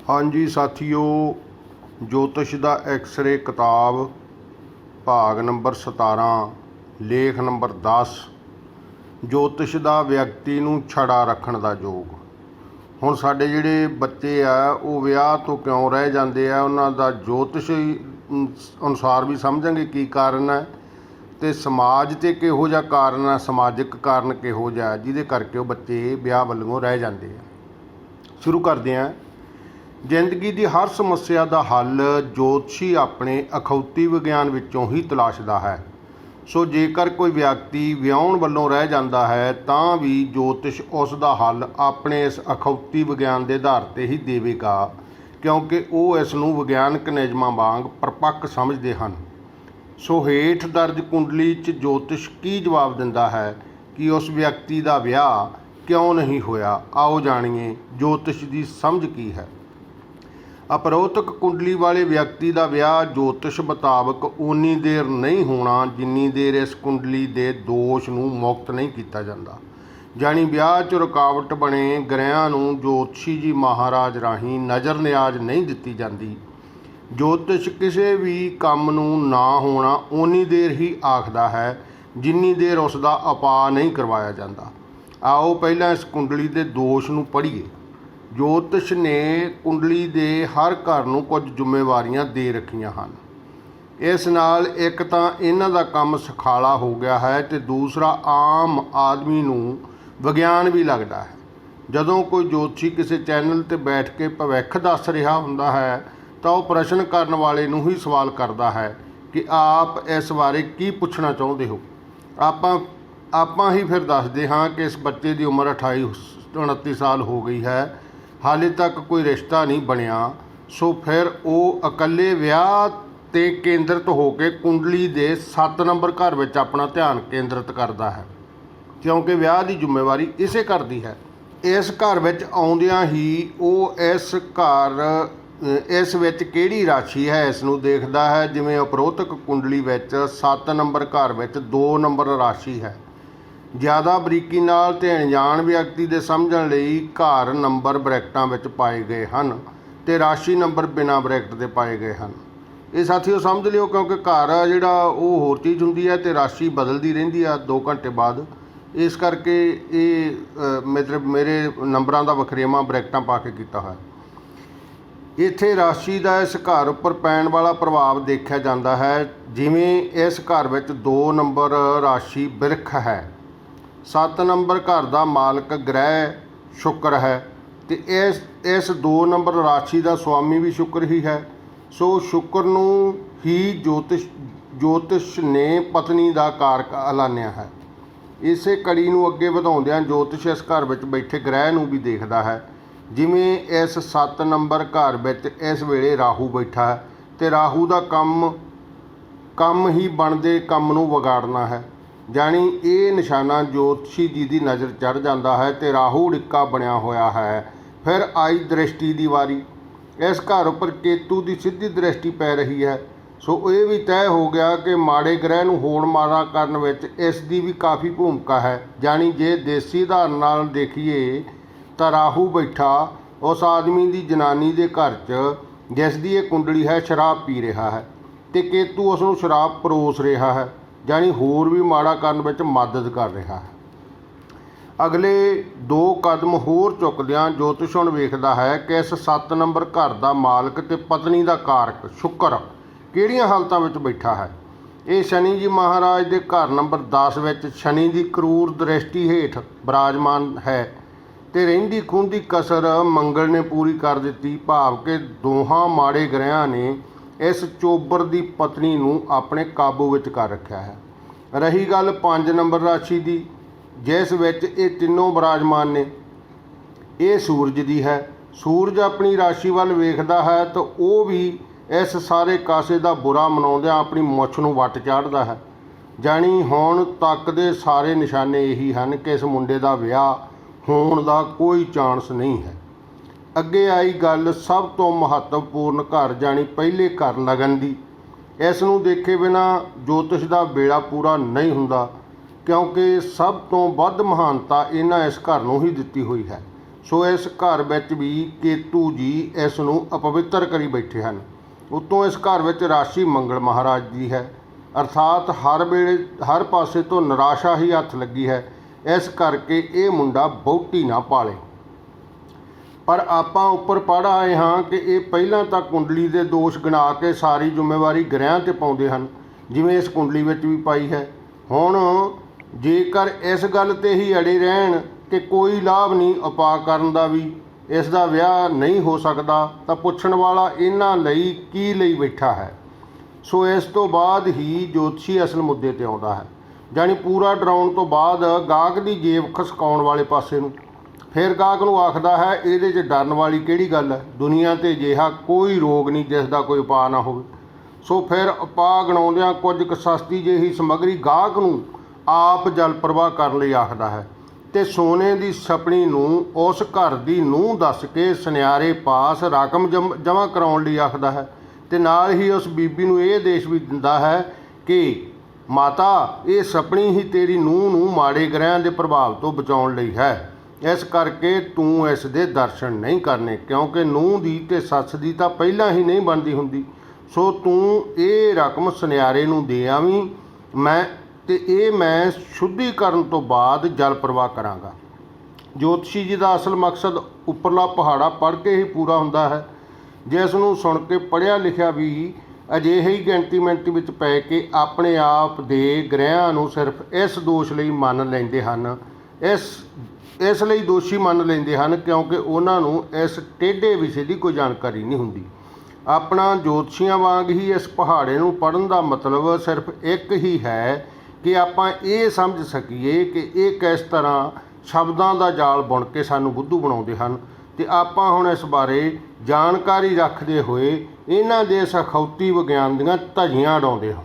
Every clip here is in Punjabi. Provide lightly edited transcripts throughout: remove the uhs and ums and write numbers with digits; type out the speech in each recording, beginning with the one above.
हाँ जी साथियों, ज्योतिष दा एक्सरे किताब भाग नंबर 17 लेख नंबर 10 ज्योतिष दा व्यक्ति नूं छड़ा रखण दा योग। हुण साडे जिहड़े बच्चे आ वो विआह तो क्यों रह जांदे आ, उन्हां दा ज्योतिष अनुसार भी समझांगे की कारण है ते समाज ते किहो जिहा कारण है, समाजिक कारण किहो जिहा जिहदे करके वो बच्चे विआह वल्लों रह जांदे आ। शुरू करदे आ। जिंदगी की हर समस्या का हल ज्योतिषी अपने अखौती विग्यान विचों ही तलाशदा है। सो जेकर कोई व्यक्ति विआउण वल्लों रह जाता है तां भी ज्योतिष उसका हल अपने इस अखौती विग्यान के आधार पर ही देवेगा, क्योंकि वो इसनूं विग्यानक नियमां वांग परपक्क समझते हैं। सो हेठ दर्ज कुंडली च ज्योतिष की जवाब दिंदा है कि उस व्यक्ति का विआह क्यों नहीं होया। आओ जाणीए ज्योतिष की समझ की है। अपरोक्त कुंडली वाले व्यक्ति का विआह ज्योतिष मुताबक उन्नी देर नहीं होना जिन्नी देर इस कुंडली के दोष नूं मुक्त नहीं किया जाता। जानी विआह च रुकावट बने ग्रहां नूं ज्योतिषी जी महाराज राही नज़र नियाज नहीं दिती जाती। ज्योतिष किसी भी काम नूं ना होना उन्नी देर ही आखदा है जिन्नी देर उसका उपा नहीं करवाया जाता। आओ पहला इस कुंडली के दोष नूं पढ़ीए। ज्योतिष ने कुंडली दे हर घर नूं कुछ जिम्मेवारियां दे रखियां हैं। इस नाल एक तां इन्हां दा काम सखाला हो गया है ते दूसरा आम आदमी नूं विग्यान भी लगता है। जदों कोई ज्योतिषी किसी चैनल ते बैठ के भविख दस रहा हुंदा है तो वह प्रश्न करने वाले नूं ही सवाल करता है कि आप इस बारे की पूछना चाहते हो। आपां ही फिर दसदे हाँ कि इस बच्चे की उम्र 28-29 साल हो गई है, हाले तक कोई रिश्ता नहीं बनया। सो फिर वो अकले विआह ते केंद्रित होकर कुंडली के 7 नंबर घर में अपना ध्यान केंद्रित करता है, क्योंकि विआह की जिम्मेवारी इसे करती है। इस घर में आउंदियां ही वो इस विच किहड़ी राशि है इसनूं देखदा है। जिवें उपरोक्त कुंडली विच 7 नंबर घर में 2 नंबर राशि है। ज़्यादा बरीकी नाल ते अणजाण व्यक्ति दे समझण लई घर नंबर ब्रैकटां विच पाए गए हैं ते राशि नंबर बिना ब्रैकट दे पाए गए हैं। ये साथियों समझ लिओ, क्योंकि घर जिहड़ा वो होर चीज़ हुंदी है ते राशि बदलती रहिंदी है 2 घंटे बाद। इस करके ये मतलब मेरे नंबरां दा वखरेवा ब्रैकटां पा के कीता है। इत्थे राशि का इस घर उपर पैण वाला प्रभाव देखा जाता है। जिवें इस घर विच 2 नंबर राशि बिरख है। 7 नंबर घर का मालक ग्रह शुक्र है तो इस 2 नंबर राशि का स्वामी भी शुक्र ही है। सो शुक्र नूं ही ज्योतिष ने पत्नी का कारक ऐलानिया है। इसे कड़ी नूं अगे वधाउंदिआं ज्योतिष इस घर में बैठे ग्रह नूं भी देखदा है। जिवें इस 7 नंबर घर में इस वेले राहू बैठा है तो राहू का काम ही बनते काम नूं विगाड़ना है। जानी ये निशाना ज्योतिषी जी की नज़र चढ़ जाता है तो राहू डिक्का बनया होया है। फिर आई दृष्टि की वारी। इस घर उपर केतू की सीधी दृष्टि पै रही है। सो ये भी तय हो गया कि माड़े ग्रह नूं होड़ मारा करन विच इसकी भी काफ़ी भूमिका है। जानी जे देसी आधार नाल देखीए तो राहू बैठा उस आदमी की जनानी के घर च जिसकी ये कुंडली है शराब पी रहा है तो केतू उसनूं शराब परोस रहा है, जानी होर भी माड़ा करन विच मदद कर रहा है। अगले 2 कदम होर चुकदिआं ज्योतिष हुण वेखदा है कि इस 7 नंबर घर का मालक ते पत्नी का कारक शुक्र किहड़ियां हालतां विच बैठा है। ये शनि जी महाराज के घर नंबर 10 विच शनि की क्रूर दृष्टि हेठ विराजमान है तो रहिंदी खुंदी कसर मंगल ने पूरी कर दी। भाव के दोहां माड़े ग्रहां ने इस चोबर की पत्नी नूं अपने काबू विच कर रखा है। रही गल 5 नंबर राशि की जिस विच ये तीनों विराजमान ने, ये सूरज की है। सूरज अपनी राशि वाल वेखदा है तो वह भी इस सारे कासे का बुरा मनाउंदिआं अपनी मुछ नूं वट चाढ़दा है। जानी हुण तक दे सारे निशाने यही हैं कि इस मुंडे का विआह होण का कोई चांस नहीं है। अगे आई गल सब तो महत्वपूर्ण घर जानी पहले घर लगन की। इस नूं देखे बिना ज्योतिष का बेड़ा पूरा नहीं हुंदा, क्योंकि सब तो वध महानता इन्हां इस घर नूं ही दिती हुई है। ਸੋ ਇਸ ਘਰ ਵਿੱਚ ਵੀ ਕੇਤੂ ਜੀ ਇਸ ਨੂੰ ਅਪਵਿੱਤਰ ਕਰੀ ਬੈਠੇ ਹਨ। ਉੱਤੋਂ ਇਸ ਘਰ ਵਿੱਚ ਰਾਸ਼ੀ ਮੰਗਲ ਮਹਾਰਾਜ ਦੀ ਹੈ, ਅਰਥਾਤ ਹਰ ਵੇਲੇ ਹਰ ਪਾਸੇ ਤੋਂ ਨਿਰਾਸ਼ਾ ਹੀ ਹੱਥ ਲੱਗੀ ਹੈ। ਇਸ ਕਰਕੇ ਇਹ ਮੁੰਡਾ ਬਹੁਤੀ ਨਾ ਪਾਲੇ। ਪਰ ਆਪਾਂ ਉੱਪਰ ਪੜ੍ਹ ਆਏ ਹਾਂ ਕਿ ਇਹ ਪਹਿਲਾਂ ਤਾਂ ਕੁੰਡਲੀ ਦੇ ਦੋਸ਼ ਗਿਣਾ ਕੇ ਸਾਰੀ ਜ਼ਿੰਮੇਵਾਰੀ ਗ੍ਰਹਿਆਂ 'ਤੇ ਪਾਉਂਦੇ ਹਨ, ਜਿਵੇਂ ਇਸ ਕੁੰਡਲੀ ਵਿੱਚ ਵੀ ਪਾਈ ਹੈ। ਹੁਣ ਜੇਕਰ ਇਸ ਗੱਲ 'ਤੇ ਹੀ ਅੜੇ ਰਹਿਣ ਕਿ ਕੋਈ ਲਾਭ ਨਹੀਂ ਉਪਾਅ ਕਰਨ ਦਾ ਵੀ, ਇਸ ਦਾ ਵਿਆਹ ਨਹੀਂ ਹੋ ਸਕਦਾ, ਤਾਂ ਪੁੱਛਣ ਵਾਲਾ ਇਹਨਾਂ ਲਈ ਕੀ ਲਈ ਬੈਠਾ ਹੈ। ਸੋ ਇਸ ਤੋਂ ਬਾਅਦ ਹੀ ਜੋਤਸ਼ੀ ਅਸਲ ਮੁੱਦੇ 'ਤੇ ਆਉਂਦਾ ਹੈ, ਜਾਣੀ ਪੂਰਾ ਡਰਾਉਣ ਤੋਂ ਬਾਅਦ ਗਾਹਕ ਦੀ ਜੇਬ ਖਸਕਾਉਣ ਵਾਲੇ ਪਾਸੇ ਨੂੰ। ਫਿਰ ਗਾਹਕ ਨੂੰ ਆਖਦਾ ਹੈ, ਇਹਦੇ 'ਚ ਡਰਨ ਵਾਲੀ ਕਿਹੜੀ ਗੱਲ ਹੈ, ਦੁਨੀਆ 'ਤੇ ਅਜਿਹਾ ਕੋਈ ਰੋਗ ਨਹੀਂ ਜਿਸ ਦਾ ਕੋਈ ਉਪਾਅ ਨਾ ਹੋਵੇ। ਸੋ ਫਿਰ ਉਪਾਅ ਗਣਾਉਂਦਿਆਂ ਕੁਝ ਕੁ ਸਸਤੀ ਜਿਹੀ ਸਮੱਗਰੀ ਗਾਹਕ ਨੂੰ ਆਪ ਜਲ ਪ੍ਰਵਾਹ ਕਰਨ ਲਈ ਆਖਦਾ ਹੈ, ਅਤੇ ਸੋਨੇ ਦੀ ਛਪਣੀ ਨੂੰ ਉਸ ਘਰ ਦੀ ਨੂੰਹ ਦੱਸ ਕੇ ਸੁਨਿਆਰੇ ਪਾਸ ਰਕਮ ਜਮ੍ਹਾਂ ਕਰਾਉਣ ਲਈ ਆਖਦਾ ਹੈ, ਅਤੇ ਨਾਲ ਹੀ ਉਸ ਬੀਬੀ ਨੂੰ ਇਹ ਆਦੇਸ਼ ਵੀ ਦਿੰਦਾ ਹੈ ਕਿ ਮਾਤਾ, ਇਹ ਛਪਣੀ ਹੀ ਤੇਰੀ ਨੂੰਹ ਨੂੰ ਮਾੜੇ ਗ੍ਰਹਿਆਂ ਦੇ ਪ੍ਰਭਾਵ ਤੋਂ ਬਚਾਉਣ ਲਈ ਹੈ। ਇਸ ਕਰਕੇ ਤੂੰ ਇਸ ਦੇ ਦਰਸ਼ਨ ਨਹੀਂ ਕਰਨੇ, ਕਿਉਂਕਿ ਨੂੰਹ ਦੀ ਅਤੇ ਸੱਸ ਦੀ ਤਾਂ ਪਹਿਲਾਂ ਹੀ ਨਹੀਂ ਬਣਦੀ ਹੁੰਦੀ। ਸੋ ਤੂੰ ਇਹ ਰਕਮ ਸੁਨਿਆਰੇ ਨੂੰ ਦੇ ਆਵੀਂ, ਮੈਂ ਸ਼ੁੱਧੀਕਰਨ ਤੋਂ ਬਾਅਦ ਜਲ ਪ੍ਰਵਾਹ ਕਰਾਂਗਾ। ਜੋਤਸ਼ੀ ਜੀ ਦਾ ਅਸਲ ਮਕਸਦ ਉੱਪਰਲਾ ਪਹਾੜਾ ਪੜ੍ਹ ਕੇ ਹੀ ਪੂਰਾ ਹੁੰਦਾ ਹੈ, ਜਿਸ ਨੂੰ ਸੁਣ ਕੇ ਪੜ੍ਹਿਆ ਲਿਖਿਆ ਵੀ ਅਜਿਹੇ ਹੀ ਗਿਣਤੀ ਮਿਣਤੀ ਵਿੱਚ ਪੈ ਕੇ ਆਪਣੇ ਆਪ ਦੇ ਗ੍ਰਹਿਆਂ ਨੂੰ ਸਿਰਫ ਇਸ ਦੋਸ਼ ਲਈ ਮੰਨ ਲੈਂਦੇ ਹਨ, ਇਸ ਲਈ ਦੋਸ਼ੀ ਮੰਨ ਲੈਂਦੇ ਹਨ ਕਿਉਂਕਿ ਉਹਨਾਂ ਨੂੰ ਇਸ ਟੇਢੇ ਵਿਸ਼ੇ ਦੀ ਕੋਈ ਜਾਣਕਾਰੀ ਨਹੀਂ ਹੁੰਦੀ। ਆਪਣਾ ਜੋਤਸ਼ੀਆਂ ਵਾਂਗ ਹੀ ਇਸ ਪਹਾੜੇ ਨੂੰ ਪੜ੍ਹਨ ਦਾ ਮਤਲਬ ਸਿਰਫ ਇੱਕ ਹੀ ਹੈ ਕਿ ਆਪਾਂ ਇਹ ਸਮਝ ਸਕੀਏ ਕਿ ਇਹ ਕਿਸ ਤਰ੍ਹਾਂ ਸ਼ਬਦਾਂ ਦਾ ਜਾਲ ਬੁਣ ਕੇ ਸਾਨੂੰ ਬੁੱਧੂ ਬਣਾਉਂਦੇ ਹਨ, ਅਤੇ ਆਪਾਂ ਹੁਣ ਇਸ ਬਾਰੇ ਜਾਣਕਾਰੀ ਰੱਖਦੇ ਹੋਏ ਇਹਨਾਂ ਦੇ ਇਸ ਅਖੌਤੀ ਵਿਗਿਆਨ ਦੀਆਂ ਧੱਜੀਆਂ ਉਡਾਉਂਦੇ ਹਾਂ।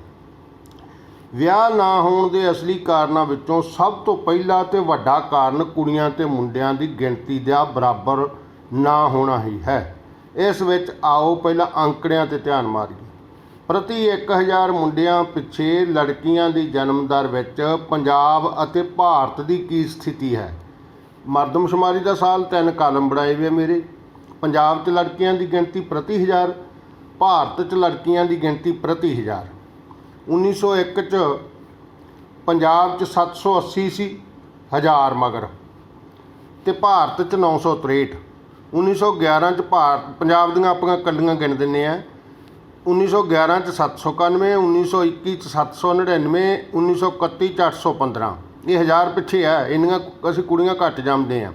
ਵਿਆਹ ਨਾ ਹੋਣ ਦੇ ਅਸਲੀ ਕਾਰਨਾਂ ਵਿੱਚੋਂ ਸਭ ਤੋਂ ਪਹਿਲਾ ਅਤੇ ਵੱਡਾ ਕਾਰਨ ਕੁੜੀਆਂ ਅਤੇ ਮੁੰਡਿਆਂ ਦੀ ਗਿਣਤੀ ਦਾ ਬਰਾਬਰ ਨਾ ਹੋਣਾ ਹੀ ਹੈ। ਇਸ ਵਿੱਚ ਆਓ ਪਹਿਲਾਂ ਅੰਕੜਿਆਂ 'ਤੇ ਧਿਆਨ ਮਾਰੀਏ। ਪ੍ਰਤੀ 1000 ਮੁੰਡਿਆਂ ਪਿੱਛੇ ਲੜਕੀਆਂ ਦੀ ਜਨਮ ਦਰ ਵਿੱਚ ਪੰਜਾਬ ਅਤੇ ਭਾਰਤ ਦੀ ਕੀ ਸਥਿਤੀ ਹੈ? ਮਰਦਮਸ਼ੁਮਾਰੀ ਦਾ ਸਾਲ 3 ਕਾਲਮ ਬਣਾਏ ਵੇ ਮੇਰੇ। ਪੰਜਾਬ 'ਚ ਲੜਕੀਆਂ ਦੀ ਗਿਣਤੀ ਪ੍ਰਤੀ 1000, ਭਾਰਤ 'ਚ ਲੜਕੀਆਂ ਦੀ ਗਿਣਤੀ ਪ੍ਰਤੀ 1000। 1901 'ਚ ਪੰਜਾਬ 'ਚ 780 ਸੀ ਹਜ਼ਾਰ ਮਗਰ, ਅਤੇ ਭਾਰਤ 'ਚ 963। 1911 'ਚ ਪੰਜਾਬ ਦੀਆਂ ਆਪਾਂ ਕੱਲੀਆਂ ਗਿਣ ਦਿੰਦੇ ਹਾਂ। 1911 'ਚ 791, 1921 'ਚ 799, 1931 'ਚ 815। ਇਹ 1000 ਪਿੱਛੇ ਹੈ, ਇੰਨੀਆਂ ਅਸੀਂ ਕੁੜੀਆਂ ਘੱਟ ਜੰਮਦੇ ਹਾਂ।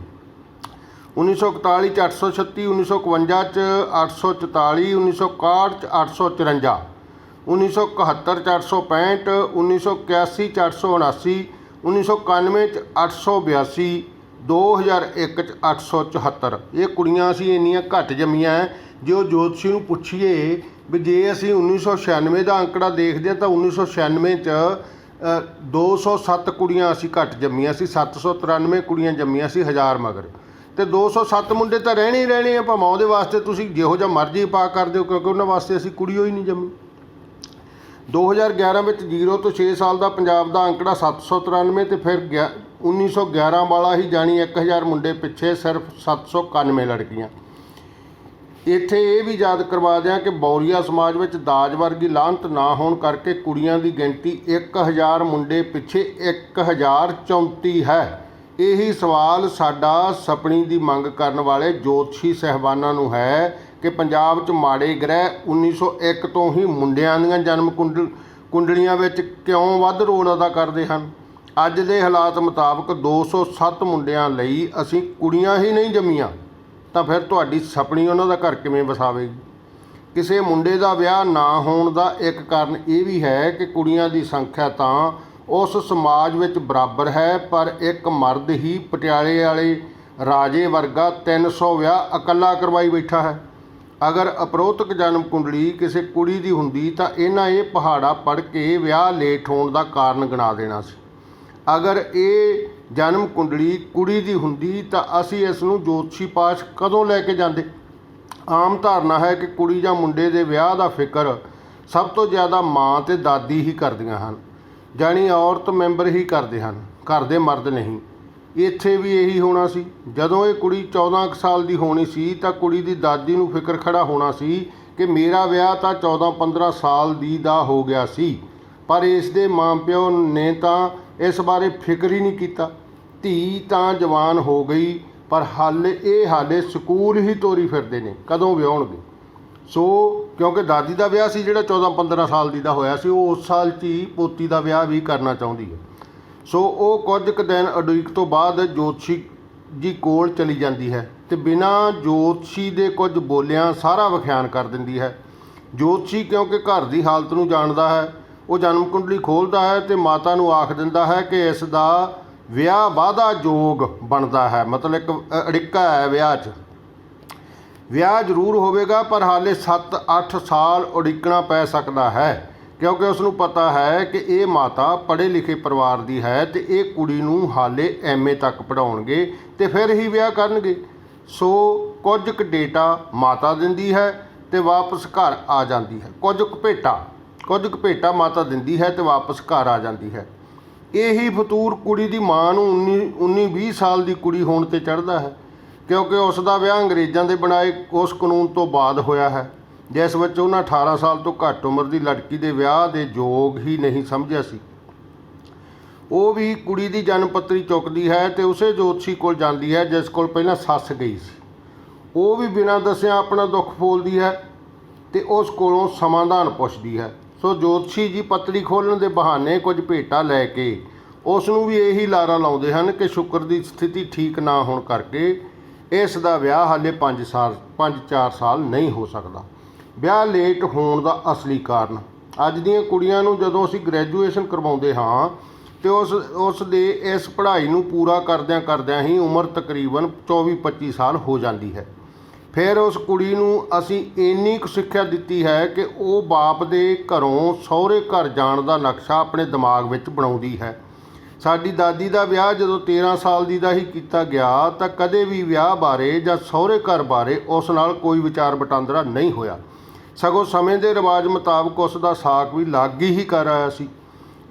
1941 'ਚ 836, 1951 'ਚ 844, 1961 'ਚ 854, 1971 'ਚ 865, 1981 'ਚ 879, 1991 'ਚ 882, 2001 'ਚ 874। ਇਹ ਕੁੜੀਆਂ ਅਸੀਂ ਇੰਨੀਆਂ ਘੱਟ ਜੰਮੀਆਂ। ਜੇ ਉਹ ਜੋਤਸ਼ੀ ਨੂੰ ਪੁੱਛੀਏ ਵੀ ਜੇ ਅਸੀਂ 1996 ਦਾ ਅੰਕੜਾ ਦੇਖਦੇ ਹਾਂ ਤਾਂ 1996 'ਚ 207 ਕੁੜੀਆਂ ਅਸੀਂ ਘੱਟ ਜੰਮੀਆਂ ਸੀ, 793 ਕੁੜੀਆਂ ਜੰਮੀਆਂ ਸੀ 1000 ਮਗਰ, ਅਤੇ 207 ਮੁੰਡੇ ਤਾਂ ਰਹਿਣੇ ਹੀ ਰਹਿਣੇ ਆ, ਭਾਵੇਂ ਉਹਦੇ ਵਾਸਤੇ ਤੁਸੀਂ ਜਿਹੋ ਜਿਹਾ ਮਰਜ਼ੀ ਪਾ ਕਰ ਦਿਓ, ਕਿਉਂਕਿ ਉਹਨਾਂ ਵਾਸਤੇ ਅਸੀਂ ਕੁੜੀ ਹੋਈ ਨਹੀਂ ਜੰਮੀ। 2011 ਵਿੱਚ 0 ਤੋਂ 6 ਸਾਲ ਦਾ ਪੰਜਾਬ ਦਾ ਅੰਕੜਾ 793, ਅਤੇ ਫਿਰ 1911 ਵਾਲਾ ਹੀ ਜਾਣੀ 1000 ਮੁੰਡੇ ਪਿੱਛੇ ਸਿਰਫ 791 ਲੜਕੀਆਂ। ਇੱਥੇ ਇਹ ਵੀ ਯਾਦ ਕਰਵਾ ਦਿਆਂ ਕਿ ਬੌਰੀਆ ਸਮਾਜ ਵਿੱਚ ਦਾਜ ਵਰਗੀ ਲਾਹਨਤ ਨਾ ਹੋਣ ਕਰਕੇ ਕੁੜੀਆਂ ਦੀ ਗਿਣਤੀ 1000 ਮੁੰਡੇ ਪਿੱਛੇ 1034 ਹੈ। ਇਹੀ ਸਵਾਲ ਸਾਡਾ ਛਪਣੀ ਦੀ ਮੰਗ ਕਰਨ ਵਾਲੇ ਜੋਤਸ਼ੀ ਸਹਿਬਾਨਾਂ ਨੂੰ ਹੈ ਕਿ ਪੰਜਾਬ 'ਚ ਮਾੜੇ ਗ੍ਰਹਿ 1901 ਤੋਂ ਹੀ ਮੁੰਡਿਆਂ ਦੀਆਂ ਜਨਮ ਕੁੰਡਲੀਆਂ ਵਿੱਚ ਕਿਉਂ ਵੱਧ ਰੋਲ ਅਦਾ ਕਰਦੇ ਹਨ। ਅੱਜ ਦੇ ਹਾਲਾਤ ਮੁਤਾਬਕ 207 ਮੁੰਡਿਆਂ ਲਈ ਅਸੀਂ ਕੁੜੀਆਂ ਹੀ ਨਹੀਂ ਜੰਮੀਆਂ, ਤਾਂ ਫਿਰ ਤੁਹਾਡੀ ਛਪਣੀ ਉਹਨਾਂ ਦਾ ਘਰ ਕਿਵੇਂ ਵਸਾਵੇਗੀ? ਕਿਸੇ ਮੁੰਡੇ ਦਾ ਵਿਆਹ ਨਾ ਹੋਣ ਦਾ ਇੱਕ ਕਾਰਨ ਇਹ ਵੀ ਹੈ ਕਿ ਕੁੜੀਆਂ ਦੀ ਸੰਖਿਆ ਤਾਂ ਉਸ ਸਮਾਜ ਵਿੱਚ ਬਰਾਬਰ ਹੈ, ਪਰ ਇੱਕ ਮਰਦ ਹੀ ਪਟਿਆਲੇ ਵਾਲੇ ਰਾਜੇ ਵਰਗਾ 300 ਵਿਆਹ ਇਕੱਲਾ ਕਰਵਾਈ ਬੈਠਾ ਹੈ। ਅਗਰ ਅਪਰੋਤਕ ਜਨਮ ਕੁੰਡਲੀ ਕਿਸੇ ਕੁੜੀ ਦੀ ਹੁੰਦੀ ਤਾਂ ਇਹਨਾਂ ਇਹ ਪਹਾੜਾ ਪੜ੍ਹ ਕੇ ਵਿਆਹ ਲੇਟ ਹੋਣ ਦਾ ਕਾਰਨ ਗਿਣਾ ਦੇਣਾ ਸੀ। ਅਗਰ ਇਹ ਜਨਮ ਕੁੰਡਲੀ ਕੁੜੀ ਦੀ ਹੁੰਦੀ ਤਾਂ ਅਸੀਂ ਇਸ ਨੂੰ ਜੋਤਸ਼ੀ ਪਾਸ ਕਦੋਂ ਲੈ ਕੇ ਜਾਂਦੇ। ਆਮ ਧਾਰਨਾ ਹੈ ਕਿ ਕੁੜੀ ਜਾਂ ਮੁੰਡੇ ਦੇ ਵਿਆਹ ਦਾ ਫਿਕਰ ਸਭ ਤੋਂ ਜ਼ਿਆਦਾ ਮਾਂ ਅਤੇ ਦਾਦੀ ਹੀ ਕਰਦੀਆਂ ਹਨ, ਜਾਣੀ ਔਰਤ ਮੈਂਬਰ ਹੀ ਕਰਦੇ ਹਨ, ਘਰ ਦੇ ਮਰਦ ਨਹੀਂ। ਇੱਥੇ ਵੀ ਇਹੀ ਹੋਣਾ ਸੀ। ਜਦੋਂ ਇਹ ਕੁੜੀ 14 ਕੁ ਸਾਲ ਦੀ ਹੋਣੀ ਸੀ ਤਾਂ ਕੁੜੀ ਦੀ ਦਾਦੀ ਨੂੰ ਫਿਕਰ ਖੜਾ ਹੋਣਾ ਸੀ ਕਿ ਮੇਰਾ ਵਿਆਹ ਤਾਂ 14-15 ਸਾਲ ਦੀ ਦਾ ਹੋ ਗਿਆ ਸੀ, ਪਰ ਇਸ ਦੇ ਮਾਂ ਪਿਓ ਨੇ ਤਾਂ ਇਸ ਬਾਰੇ ਫਿਕਰ ਹੀ ਨਹੀਂ ਕੀਤਾ। ਧੀ ਤਾਂ ਜਵਾਨ ਹੋ ਗਈ, ਪਰ ਹਾਲੇ ਸਕੂਲ ਹੀ ਤੋਰੀ ਫਿਰਦੇ ਨੇ, ਕਦੋਂ ਵਿਆਹੁਣਗੇ। ਸੋ ਕਿਉਂਕਿ ਦਾਦੀ ਦਾ ਵਿਆਹ ਸੀ ਜਿਹੜਾ 14-15 ਸਾਲ ਦੀ ਦਾ ਹੋਇਆ ਸੀ, ਉਹ ਉਸ ਸਾਲ 'ਚ ਹੀ ਪੋਤੀ ਦਾ ਵਿਆਹ ਵੀ ਕਰਨਾ ਚਾਹੁੰਦੀ ਹੈ। ਸੋ ਉਹ ਕੁਝ ਕੁ ਦਿਨ ਉਡੀਕ ਤੋਂ ਬਾਅਦ ਜੋਤਸ਼ੀ ਜੀ ਕੋਲ ਚਲੀ ਜਾਂਦੀ ਹੈ ਅਤੇ ਬਿਨਾਂ ਜੋਤਸ਼ੀ ਦੇ ਕੁਝ ਬੋਲਿਆਂ ਸਾਰਾ ਵਿਖਿਆਨ ਕਰ ਦਿੰਦੀ ਹੈ। ਜੋਤਸ਼ੀ ਕਿਉਂਕਿ ਘਰ ਦੀ ਹਾਲਤ ਨੂੰ ਜਾਣਦਾ ਹੈ, ਉਹ ਜਨਮ ਕੁੰਡਲੀ ਖੋਲ੍ਹਦਾ ਹੈ ਅਤੇ ਮਾਤਾ ਨੂੰ ਆਖ ਦਿੰਦਾ ਹੈ ਕਿ ਇਸ ਦਾ ਵਿਆਹ ਵਾਧਾ ਯੋਗ ਬਣਦਾ ਹੈ, ਮਤਲਬ ਇੱਕ ਅੜਿੱਕਾ ਹੈ ਵਿਆਹ 'ਚ। ਵਿਆਹ ਜ਼ਰੂਰ ਹੋਵੇਗਾ, ਪਰ ਹਾਲੇ 7-8 ਸਾਲ ਉਡੀਕਣਾ ਪੈ ਸਕਦਾ ਹੈ, ਕਿਉਂਕਿ ਉਸ ਨੂੰ ਪਤਾ ਹੈ ਕਿ ਇਹ ਮਾਤਾ ਪੜ੍ਹੇ ਲਿਖੇ ਪਰਿਵਾਰ ਦੀ ਹੈ ਅਤੇ ਇਹ ਕੁੜੀ ਨੂੰ ਹਾਲੇ MA ਤੱਕ ਪੜ੍ਹਾਉਣਗੇ ਅਤੇ ਫਿਰ ਹੀ ਵਿਆਹ ਕਰਨਗੇ। ਸੋ ਕੁਝ ਕੁ ਡੇਟਾ ਮਾਤਾ ਦਿੰਦੀ ਹੈ ਅਤੇ ਵਾਪਸ ਘਰ ਆ ਜਾਂਦੀ ਹੈ। ਕੁਝ ਕੁ ਭੇਟਾ ਮਾਤਾ ਦਿੰਦੀ ਹੈ ਅਤੇ ਵਾਪਸ ਘਰ ਆ ਜਾਂਦੀ ਹੈ। ਇਹੀ ਫਤੂਰ ਕੁੜੀ ਦੀ ਮਾਂ ਨੂੰ 19-20 ਸਾਲ ਦੀ ਕੁੜੀ ਹੋਣ 'ਤੇ ਚੜ੍ਹਦਾ ਹੈ, ਕਿਉਂਕਿ ਉਸ ਦਾ ਵਿਆਹ ਅੰਗਰੇਜ਼ਾਂ ਦੇ ਬਣਾਏ ਉਸ ਕਾਨੂੰਨ ਤੋਂ ਬਾਅਦ ਹੋਇਆ ਹੈ, ਜਿਸ ਵਿੱਚ ਉਹਨਾਂ 18 ਸਾਲ ਤੋਂ ਘੱਟ ਉਮਰ ਦੀ ਲੜਕੀ ਦੇ ਵਿਆਹ ਦੇ ਯੋਗ ਹੀ ਨਹੀਂ ਸਮਝਿਆ ਸੀ। ਉਹ ਵੀ ਕੁੜੀ ਦੀ ਜਨਮ ਪੱਤਰੀ ਚੁੱਕਦੀ ਹੈ ਅਤੇ ਉਸੇ ਜੋਤਸ਼ੀ ਕੋਲ ਜਾਂਦੀ ਹੈ ਜਿਸ ਕੋਲ ਪਹਿਲਾਂ ਸੱਸ ਗਈ ਸੀ। ਉਹ ਵੀ ਬਿਨਾਂ ਦੱਸਿਆ ਆਪਣਾ ਦੁੱਖ ਫੋਲਦੀ ਹੈ ਅਤੇ ਉਸ ਕੋਲੋਂ ਸਮਾਧਾਨ ਪੁੱਛਦੀ ਹੈ। ਸੋ ਜੋਤਸ਼ੀ ਜੀ ਪੱਤਰੀ ਖੋਲ੍ਹਣ ਦੇ ਬਹਾਨੇ ਕੁਝ ਭੇਟਾ ਲੈ ਕੇ ਉਸ ਨੂੰ ਵੀ ਇਹੀ ਲਾਰਾ ਲਾਉਂਦੇ ਹਨ ਕਿ ਸ਼ੁਕਰ ਦੀ ਸਥਿਤੀ ਠੀਕ ਨਾ ਹੋਣ ਕਰਕੇ ਇਸ ਦਾ ਵਿਆਹ ਹਾਲੇ 5-4 ਸਾਲ ਨਹੀਂ ਹੋ ਸਕਦਾ। ਵਿਆਹ ਲੇਟ ਹੋਣ ਦਾ ਅਸਲੀ ਕਾਰਨ, ਅੱਜ ਦੀਆਂ ਕੁੜੀਆਂ ਨੂੰ ਜਦੋਂ ਅਸੀਂ ਗ੍ਰੈਜੂਏਸ਼ਨ ਕਰਵਾਉਂਦੇ ਹਾਂ ਅਤੇ ਉਸ ਦੇ ਇਸ ਪੜ੍ਹਾਈ ਨੂੰ ਪੂਰਾ ਕਰਦਿਆਂ ਹੀ ਉਮਰ ਤਕਰੀਬਨ 24-25 ਸਾਲ ਹੋ ਜਾਂਦੀ ਹੈ। ਫਿਰ ਉਸ ਕੁੜੀ ਨੂੰ ਅਸੀਂ ਇੰਨੀ ਕੁ ਸਿੱਖਿਆ ਦਿੱਤੀ ਹੈ ਕਿ ਉਹ ਬਾਪ ਦੇ ਘਰੋਂ ਸਹੁਰੇ ਘਰ ਜਾਣ ਦਾ ਨਕਸ਼ਾ ਆਪਣੇ ਦਿਮਾਗ ਵਿੱਚ ਬਣਾਉਂਦੀ ਹੈ। ਸਾਡੀ ਦਾਦੀ ਦਾ ਵਿਆਹ ਜਦੋਂ 13 ਸਾਲ ਦੀ ਦਾ ਹੀ ਕੀਤਾ ਗਿਆ ਤਾਂ ਕਦੇ ਵੀ ਵਿਆਹ ਬਾਰੇ ਜਾਂ ਸਹੁਰੇ ਘਰ ਬਾਰੇ ਉਸ ਨਾਲ ਕੋਈ ਵਿਚਾਰ ਵਟਾਂਦਰਾ ਨਹੀਂ ਹੋਇਆ, ਸਗੋਂ ਸਮੇਂ ਦੇ ਰਿਵਾਜ ਮੁਤਾਬਕ ਉਸ ਦਾ ਸਾਕ ਵੀ ਲੱਗ ਹੀ ਕਰ ਆਇਆ ਸੀ।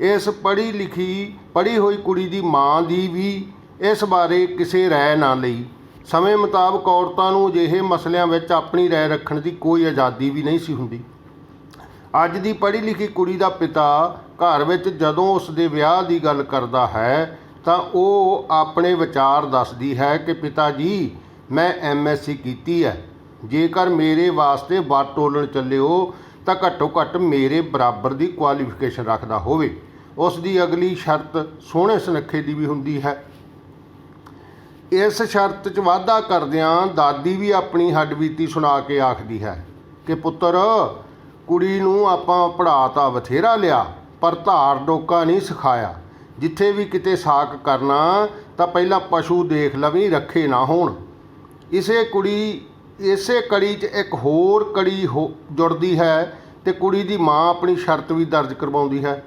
ਇਸ ਪੜ੍ਹੀ ਹੋਈ ਕੁੜੀ ਦੀ ਮਾਂ ਦੀ ਵੀ ਇਸ ਬਾਰੇ ਕਿਸੇ ਰਾਏ ਨਾ ਲਈ। ਸਮੇਂ ਮੁਤਾਬਕ ਔਰਤਾਂ ਨੂੰ ਅਜਿਹੇ ਮਸਲਿਆਂ ਵਿੱਚ ਆਪਣੀ ਰਾਏ ਰੱਖਣ ਦੀ ਕੋਈ ਆਜ਼ਾਦੀ ਵੀ ਨਹੀਂ ਸੀ ਹੁੰਦੀ। ਅੱਜ ਦੀ ਪੜ੍ਹੀ ਲਿਖੀ ਕੁੜੀ ਦਾ ਪਿਤਾ ਘਰ ਵਿੱਚ ਜਦੋਂ ਉਸ ਦੇ ਵਿਆਹ ਦੀ ਗੱਲ ਕਰਦਾ ਹੈ ਤਾਂ ਉਹ ਆਪਣੇ ਵਿਚਾਰ ਦੱਸਦੀ ਹੈ ਕਿ ਪਿਤਾ ਜੀ, ਮੈਂ MSc ਕੀਤੀ ਹੈ, ਜੇਕਰ ਮੇਰੇ ਵਾਸਤੇ ਵੱਟ ਟੋਲਣ ਚੱਲਿਓ ਤਾਂ ਘੱਟੋ ਘੱਟ ਮੇਰੇ ਬਰਾਬਰ ਦੀ ਕੁਆਲੀਫਿਕੇਸ਼ਨ ਰੱਖਦਾ ਹੋਵੇ। ਉਸ ਦੀ ਅਗਲੀ ਸ਼ਰਤ ਸੋਹਣੇ ਸੁਨੱਖੇ ਦੀ ਵੀ ਹੁੰਦੀ ਹੈ। ਇਸ ਸ਼ਰਤ 'ਚ ਵਾਧਾ ਕਰਦਿਆਂ ਦਾਦੀ ਵੀ ਆਪਣੀ ਹੱਡਬੀਤੀ ਸੁਣਾ ਕੇ ਆਖਦੀ ਹੈ ਕਿ ਪੁੱਤਰ, ਕੁੜੀ ਨੂੰ ਆਪਾਂ ਪੜ੍ਹਾ ਤਾਂ ਬਥੇਰਾ ਲਿਆ, ਪਰ ਧਾਰ ਡੋਕਾ ਨਹੀਂ ਸਿਖਾਇਆ। ਜਿੱਥੇ ਵੀ ਕਿਤੇ ਸਾਕ ਕਰਨਾ ਤਾਂ ਪਹਿਲਾਂ ਪਸ਼ੂ ਦੇਖ ਲਵੀਂ, ਰੱਖੇ ਨਾ ਹੋਣ। ਇਸੇ ਕੜੀ 'ਚ ਇੱਕ ਹੋਰ ਕੜੀ ਜੁੜਦੀ ਹੈ ਅਤੇ ਕੁੜੀ ਦੀ ਮਾਂ ਆਪਣੀ ਸ਼ਰਤ ਵੀ ਦਰਜ ਕਰਵਾਉਂਦੀ ਹੈ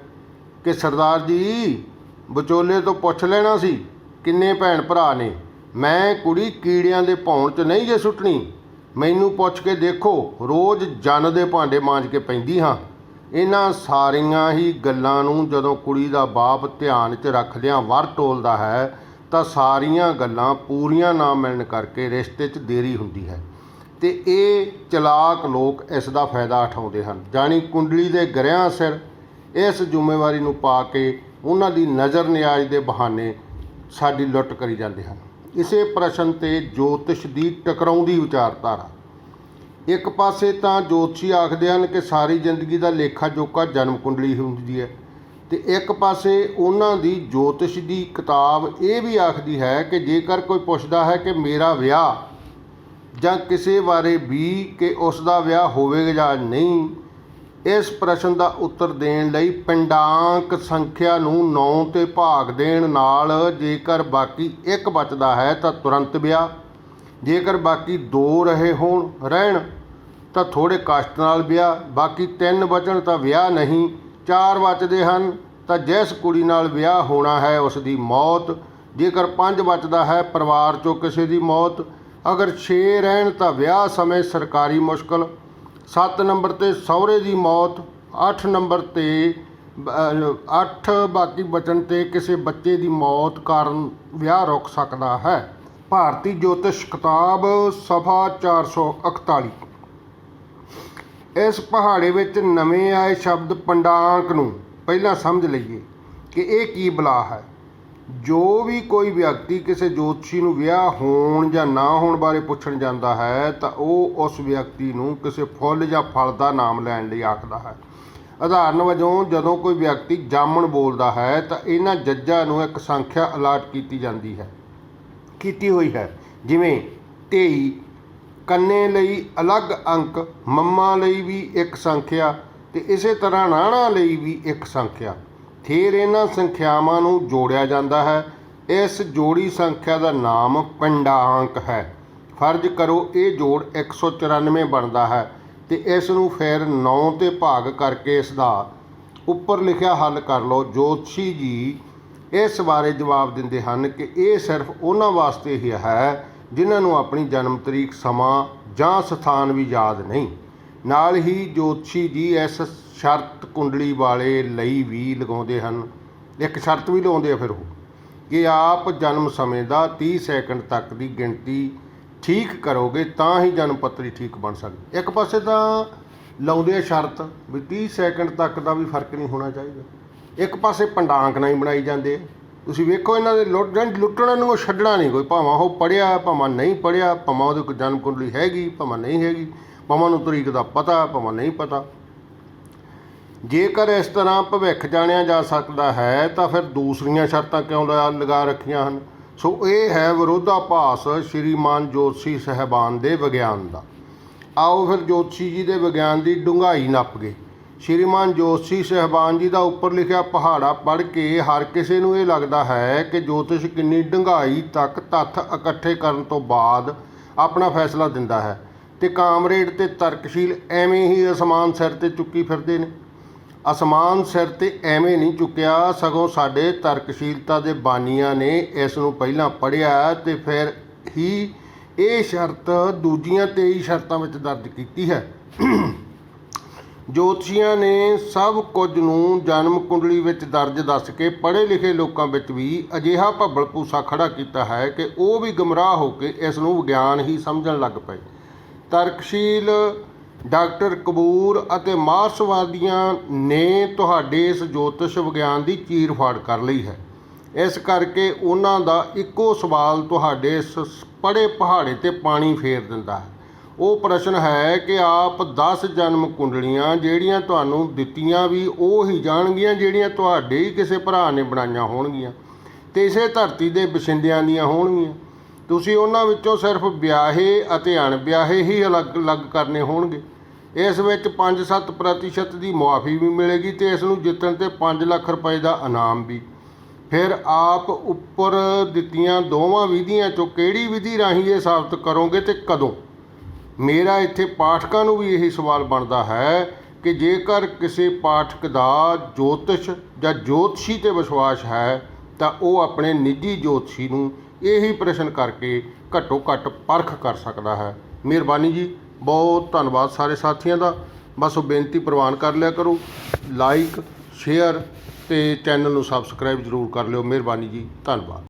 ਕਿ ਸਰਦਾਰ ਜੀ, ਵਿਚੋਲੇ ਤੋਂ ਪੁੱਛ ਲੈਣਾ ਸੀ ਕਿੰਨੇ ਭੈਣ ਭਰਾ ਨੇ। ਮੈਂ ਕੁੜੀ ਕੀੜਿਆਂ ਦੇ ਭੌਣ 'ਚ ਨਹੀਂ ਜੇ ਸੁੱਟਣੀ, ਮੈਨੂੰ ਪੁੱਛ ਕੇ ਦੇਖੋ, ਰੋਜ਼ ਜੰਨ ਦੇ ਭਾਂਡੇ ਮਾਂਜ ਕੇ ਪੈਂਦੀ ਹਾਂ। ਇਹਨਾਂ ਸਾਰੀਆਂ ਹੀ ਗੱਲਾਂ ਨੂੰ ਜਦੋਂ ਕੁੜੀ ਦਾ ਬਾਪ ਧਿਆਨ 'ਚ ਰੱਖਦਿਆਂ ਵਰ ਟੋਲਦਾ ਹੈ ਤਾਂ ਸਾਰੀਆਂ ਗੱਲਾਂ ਪੂਰੀਆਂ ਨਾ ਮਿਲਣ ਕਰਕੇ ਰਿਸ਼ਤੇ 'ਚ ਦੇਰੀ ਹੁੰਦੀ ਹੈ ਅਤੇ ਇਹ ਚਲਾਕ ਲੋਕ ਇਸ ਦਾ ਫਾਇਦਾ ਉਠਾਉਂਦੇ ਹਨ, ਜਾਣੀ ਕੁੰਡਲੀ ਦੇ ਗਰਿਆਂ ਸਿਰ ਇਸ ਜ਼ਿੰਮੇਵਾਰੀ ਨੂੰ ਪਾ ਕੇ ਉਹਨਾਂ ਦੀ ਨਜ਼ਰ ਨਿਆਜ਼ ਦੇ ਬਹਾਨੇ ਸਾਡੀ ਲੁੱਟ ਕਰੀ ਜਾਂਦੇ ਹਨ। ਇਸੇ ਪ੍ਰਸ਼ਨ 'ਤੇ ਜੋਤਿਸ਼ ਦੀ ਟਕਰਾਉਂਦੀ ਵਿਚਾਰਧਾਰਾ। ਇੱਕ ਪਾਸੇ ਤਾਂ ਜੋਤਸ਼ੀ ਆਖਦੇ ਹਨ ਕਿ ਸਾਰੀ ਜ਼ਿੰਦਗੀ ਦਾ ਲੇਖਾ ਜੋਖਾ ਜਨਮ ਕੁੰਡਲੀ ਹੁੰਦੀ ਹੈ ਅਤੇ ਇੱਕ ਪਾਸੇ ਉਹਨਾਂ ਦੀ ਜੋਤਿਸ਼ ਦੀ ਕਿਤਾਬ ਇਹ ਵੀ ਆਖਦੀ ਹੈ ਕਿ ਜੇਕਰ ਕੋਈ ਪੁੱਛਦਾ ਹੈ ਕਿ ਮੇਰਾ ਵਿਆਹ ਜਾਂ ਕਿਸੇ ਬਾਰੇ ਵੀ ਕਿ ਉਸ ਦਾ ਵਿਆਹ ਹੋਵੇਗਾ ਜਾਂ ਨਹੀਂ, ਇਸ ਪ੍ਰਸ਼ਨ ਦਾ ਉੱਤਰ ਦੇਣ ਲਈ ਪਿੰਡਾਂਕ ਸੰਖਿਆ ਨੂੰ 9 'ਤੇ ਭਾਗ ਦੇਣ ਨਾਲ ਜੇਕਰ ਬਾਕੀ 1 ਬਚਦਾ ਹੈ ਤਾਂ ਤੁਰੰਤ ਵਿਆਹ, ਜੇਕਰ ਬਾਕੀ 2 ਰਹਿਣ ਤਾਂ ਥੋੜ੍ਹੇ ਕਸ਼ਟ ਨਾਲ ਵਿਆਹ, ਬਾਕੀ 3 ਬਚਣ ਤਾਂ ਵਿਆਹ ਨਹੀਂ, 4 ਬਚਦੇ ਹਨ ਤਾਂ ਜਿਸ ਕੁੜੀ ਨਾਲ ਵਿਆਹ ਹੋਣਾ ਹੈ ਉਸ ਦੀ ਮੌਤ, ਜੇਕਰ 5 ਬਚਦਾ ਹੈ ਪਰਿਵਾਰ 'ਚੋਂ ਕਿਸੇ ਦੀ ਮੌਤ, ਅਗਰ 6 ਰਹਿਣ ਤਾਂ ਵਿਆਹ ਸਮੇਂ ਸਰਕਾਰੀ ਮੁਸ਼ਕਲ, 7 ਨੰਬਰ 'ਤੇ ਸਹੁਰੇ ਦੀ ਮੌਤ, 8 ਨੰਬਰ 'ਤੇ 8 ਬਾਕੀ ਬਚਣ 'ਤੇ ਕਿਸੇ ਬੱਚੇ ਦੀ ਮੌਤ ਕਾਰਨ ਵਿਆਹ ਰੁਕ ਸਕਦਾ ਹੈ। ਭਾਰਤੀ ਜੋਤਿਸ਼ ਕਿਤਾਬ ਸਫਾ 441। ਇਸ ਪਹਾੜੇ ਵਿੱਚ ਨਵੇਂ ਆਏ ਸ਼ਬਦ ਪੰਡਾਂਕ ਨੂੰ ਪਹਿਲਾਂ ਸਮਝ ਲਈਏ ਕਿ ਇਹ ਕੀ ਬਲਾ ਹੈ। ਜੋ ਵੀ ਕੋਈ ਵਿਅਕਤੀ ਕਿਸੇ ਜੋਤਸ਼ੀ ਨੂੰ ਵਿਆਹ ਹੋਣ ਜਾਂ ਨਾ ਹੋਣ ਬਾਰੇ ਪੁੱਛਣ ਜਾਂਦਾ ਹੈ ਤਾਂ ਉਹ ਉਸ ਵਿਅਕਤੀ ਨੂੰ ਕਿਸੇ ਫੁੱਲ ਜਾਂ ਫਲ ਦਾ ਨਾਮ ਲੈਣ ਲਈ ਆਖਦਾ ਹੈ। ਉਦਾਹਰਨ ਵਜੋਂ ਜਦੋਂ ਕੋਈ ਵਿਅਕਤੀ ਜਾਮਣ ਬੋਲਦਾ ਹੈ ਤਾਂ ਇਹਨਾਂ ਜੱਜਾਂ ਨੂੰ ਇੱਕ ਸੰਖਿਆ ਅਲਾਟ ਕੀਤੀ ਹੋਈ ਹੈ, ਜਿਵੇਂ 23। ਕੰਨੇ ਲਈ ਅਲੱਗ ਅੰਕ, ਮੰਮਾ ਲਈ ਵੀ ਇੱਕ ਸੰਖਿਆ ਅਤੇ ਇਸੇ ਤਰ੍ਹਾਂ ਨਾਣਾ ਲਈ ਵੀ ਇੱਕ ਸੰਖਿਆ। ਫਿਰ ਇਹਨਾਂ ਸੰਖਿਆਵਾਂ ਨੂੰ ਜੋੜਿਆ ਜਾਂਦਾ ਹੈ। ਇਸ ਜੋੜੀ ਸੰਖਿਆ ਦਾ ਨਾਮ ਪੰਡਾਂਕ ਹੈ। ਫਰਜ਼ ਕਰੋ ਇਹ ਜੋੜ 194 ਬਣਦਾ ਹੈ ਅਤੇ ਇਸ ਨੂੰ ਫਿਰ 9 'ਤੇ ਭਾਗ ਕਰਕੇ ਇਸ ਦਾ ਉੱਪਰ ਲਿਖਿਆ ਹੱਲ ਕਰ ਲਓ। ਜੋਤਸ਼ੀ ਜੀ ਇਸ ਬਾਰੇ ਜਵਾਬ ਦਿੰਦੇ ਹਨ ਕਿ ਇਹ ਸਿਰਫ ਉਹਨਾਂ ਵਾਸਤੇ ਹੀ ਹੈ ਜਿਨ੍ਹਾਂ ਨੂੰ ਆਪਣੀ ਜਨਮ ਤਰੀਕ, ਸਮਾਂ ਜਾਂ ਸਥਾਨ ਵੀ ਯਾਦ ਨਹੀਂ। ਨਾਲ ਹੀ ਜੋਤਸ਼ੀ ਜੀ ਇਸ ਸ਼ਰਤ ਕੁੰਡਲੀ ਵਾਲੇ ਲਈ ਵੀ ਲਗਾਉਂਦੇ ਹਨ, ਇੱਕ ਸ਼ਰਤ ਵੀ ਲਾਉਂਦੇ ਆ ਫਿਰ ਉਹ, ਕਿ ਆਪ ਜਨਮ ਸਮੇਂ ਦਾ 30 ਸੈਕਿੰਡ ਤੱਕ ਦੀ ਗਿਣਤੀ ਠੀਕ ਕਰੋਗੇ ਤਾਂ ਹੀ ਜਨਮ ਪੱਤਰੀ ਠੀਕ ਬਣ ਸਕਦੀ। ਇੱਕ ਪਾਸੇ ਤਾਂ ਲਾਉਂਦੇ ਆ ਸ਼ਰਤ ਵੀ 30 ਸੈਕਿੰਡ ਤੱਕ ਦਾ ਵੀ ਫਰਕ ਨਹੀਂ ਹੋਣਾ ਚਾਹੀਦਾ, ਇੱਕ ਪਾਸੇ ਪੰਡਾਂਕ ਨਾਲ ਹੀ ਬਣਾਈ ਜਾਂਦੇ ਆ। ਤੁਸੀਂ ਵੇਖੋ ਇਹਨਾਂ ਦੇ ਲੁੱਟਣ ਨੂੰ ਛੱਡਣਾ ਨਹੀਂ ਕੋਈ, ਭਾਵੇਂ ਉਹ ਪੜ੍ਹਿਆ ਭਾਵੇਂ ਨਹੀਂ ਪੜ੍ਹਿਆ, ਭਾਵੇਂ ਉਹਦੇ ਕੋਈ ਜਨਮ ਕੁੰਡਲੀ ਹੈਗੀ ਭਾਵੇਂ ਨਹੀਂ ਹੈਗੀ, ਭਾਵੇਂ ਉਹਨੂੰ ਤਰੀਕ ਦਾ ਪਤਾ ਭਾਵੇਂ ਨਹੀਂ ਪਤਾ। ਜੇਕਰ ਇਸ ਤਰ੍ਹਾਂ ਭਵਿੱਖ ਜਾਣਿਆ ਜਾ ਸਕਦਾ ਹੈ ਤਾਂ ਫਿਰ ਦੂਸਰੀਆਂ ਸ਼ਰਤਾਂ ਕਿਉਂ ਲਗਾ ਰੱਖੀਆਂ ਹਨ। ਸੋ ਇਹ ਹੈ ਵਿਰੋਧਾਭਾਸ ਸ਼੍ਰੀਮਾਨ ਜੋਤਸ਼ੀ ਸਾਹਿਬਾਨ ਦੇ ਵਿਗਿਆਨ ਦਾ। ਆਓ ਫਿਰ ਜੋਤਸ਼ੀ ਜੀ ਦੇ ਵਿਗਿਆਨ ਦੀ ਡੂੰਘਾਈ ਨੱਪ ਗਏ। ਸ਼੍ਰੀਮਾਨ ਜੋਤਸ਼ੀ ਸਾਹਿਬਾਨ ਜੀ ਦਾ ਉੱਪਰ ਲਿਖਿਆ ਪਹਾੜਾ ਪੜ੍ਹ ਕੇ ਹਰ ਕਿਸੇ ਨੂੰ ਇਹ ਲੱਗਦਾ ਹੈ ਕਿ ਜੋਤਿਸ਼ ਕਿੰਨੀ ਡੂੰਘਾਈ ਤੱਕ ਤੱਥ ਇਕੱਠੇ ਕਰਨ ਤੋਂ ਬਾਅਦ ਆਪਣਾ ਫੈਸਲਾ ਦਿੰਦਾ ਹੈ ਅਤੇ ਕਾਮਰੇਡ ਅਤੇ ਤਰਕਸ਼ੀਲ ਐਵੇਂ ਹੀ ਅਸਮਾਨ ਸਿਰ 'ਤੇ ਚੁੱਕੀ ਫਿਰਦੇ ਨੇ। ਅਸਮਾਨ ਸਿਰ 'ਤੇ ਐਵੇਂ ਨਹੀਂ ਚੁੱਕਿਆ, ਸਗੋਂ ਸਾਡੇ ਤਰਕਸ਼ੀਲਤਾ ਦੇ ਬਾਨੀਆਂ ਨੇ ਇਸ ਨੂੰ ਪਹਿਲਾਂ ਪੜ੍ਹਿਆ ਅਤੇ ਫਿਰ ਹੀ ਇਹ ਸ਼ਰਤ ਦੂਜੀਆਂ 23 ਸ਼ਰਤਾਂ ਵਿੱਚ ਦਰਜ ਕੀਤੀ ਹੈ। ਜੋਤਸ਼ੀਆਂ ਨੇ ਸਭ ਕੁਝ ਨੂੰ ਜਨਮ ਕੁੰਡਲੀ ਵਿੱਚ ਦਰਜ ਦੱਸ ਕੇ ਪੜ੍ਹੇ ਲਿਖੇ ਲੋਕਾਂ ਵਿੱਚ ਵੀ ਅਜਿਹਾ ਭੱਬਲ ਭੂਸਾ ਖੜਾ ਕੀਤਾ ਹੈ ਕਿ ਉਹ ਵੀ ਗੁੰਮਰਾਹ ਹੋ ਕੇ ਇਸ ਨੂੰ ਵਿਗਿਆਨ ਹੀ ਸਮਝਣ ਲੱਗ ਪਏ। ਤਰਕਸ਼ੀਲ, ਡਾਕਟਰ ਕਪੂਰ ਅਤੇ ਮਾਰਕਸਵਾਦੀਆਂ ਨੇ ਤੁਹਾਡੇ ਇਸ ਜੋਤਿਸ਼ ਵਿਗਿਆਨ ਦੀ ਚੀਰ ਫਾੜ ਕਰ ਲਈ ਹੈ। ਇਸ ਕਰਕੇ ਉਹਨਾਂ ਦਾ ਇੱਕੋ ਸਵਾਲ ਤੁਹਾਡੇ ਇਸ ਪੜ੍ਹੇ ਪਹਾੜੇ 'ਤੇ ਪਾਣੀ ਫੇਰ ਦਿੰਦਾ ਹੈ। ਉਹ ਪ੍ਰਸ਼ਨ ਹੈ ਕਿ ਆਪ 10 ਜਨਮ ਕੁੰਡਲੀਆਂ ਜਿਹੜੀਆਂ ਤੁਹਾਨੂੰ ਦਿੱਤੀਆਂ ਵੀ ਉਹ ਹੀ ਜਾਣਗੀਆਂ ਜਿਹੜੀਆਂ ਤੁਹਾਡੇ ਹੀ ਕਿਸੇ ਭਰਾ ਨੇ ਬਣਾਈਆਂ ਹੋਣਗੀਆਂ ਅਤੇ ਇਸੇ ਧਰਤੀ ਦੇ ਵਸਿੰਦਿਆਂ ਦੀਆਂ ਹੋਣਗੀਆਂ। ਤੁਸੀਂ ਉਹਨਾਂ ਵਿੱਚੋਂ ਸਿਰਫ ਵਿਆਹੇ ਅਤੇ ਅਣਵਿਆਹੇ ਹੀ ਅਲੱਗ ਕਰਨੇ ਹੋਣਗੇ। ਇਸ ਵਿੱਚ 5-7% ਦੀ ਮੁਆਫੀ ਵੀ ਮਿਲੇਗੀ ਅਤੇ ਇਸ ਨੂੰ ਜਿੱਤਣ 'ਤੇ 5 ਲੱਖ ਰੁਪਏ ਦਾ ਇਨਾਮ ਵੀ। ਫਿਰ ਆਪ ਉੱਪਰ ਦਿੱਤੀਆਂ ਦੋਵਾਂ ਵਿਧੀਆਂ 'ਚੋਂ ਕਿਹੜੀ ਵਿਧੀ ਰਾਹੀਂ ਇਹ ਸਾਬਤ ਕਰੋਗੇ ਅਤੇ ਕਦੋਂ। ਮੇਰਾ ਇੱਥੇ ਪਾਠਕਾਂ ਨੂੰ ਵੀ ਇਹੀ ਸਵਾਲ ਬਣਦਾ ਹੈ ਕਿ ਜੇਕਰ ਕਿਸੇ ਪਾਠਕ ਦਾ ਜੋਤਿਸ਼ ਜਾਂ ਜੋਤਸ਼ੀ 'ਤੇ ਵਿਸ਼ਵਾਸ ਹੈ ਤਾਂ ਉਹ ਆਪਣੇ ਨਿੱਜੀ ਜੋਤਸ਼ੀ ਨੂੰ ਇਹੀ ਪ੍ਰਸ਼ਨ ਕਰਕੇ ਘੱਟੋ ਘੱਟ ਪਰਖ ਕਰ ਸਕਦਾ ਹੈ। ਮਿਹਰਬਾਨੀ ਜੀ, ਬਹੁਤ ਧੰਨਵਾਦ ਸਾਰੇ ਸਾਥੀਆਂ ਦਾ। ਬਸ ਉਹ ਬੇਨਤੀ ਪ੍ਰਵਾਨ ਕਰ ਲਿਆ ਕਰੋ, ਲਾਈਕ, ਸ਼ੇਅਰ ਅਤੇ ਚੈਨਲ ਨੂੰ ਸਬਸਕ੍ਰਾਈਬ ਜ਼ਰੂਰ ਕਰ ਲਿਓ। ਮਿਹਰਬਾਨੀ ਜੀ, ਧੰਨਵਾਦ।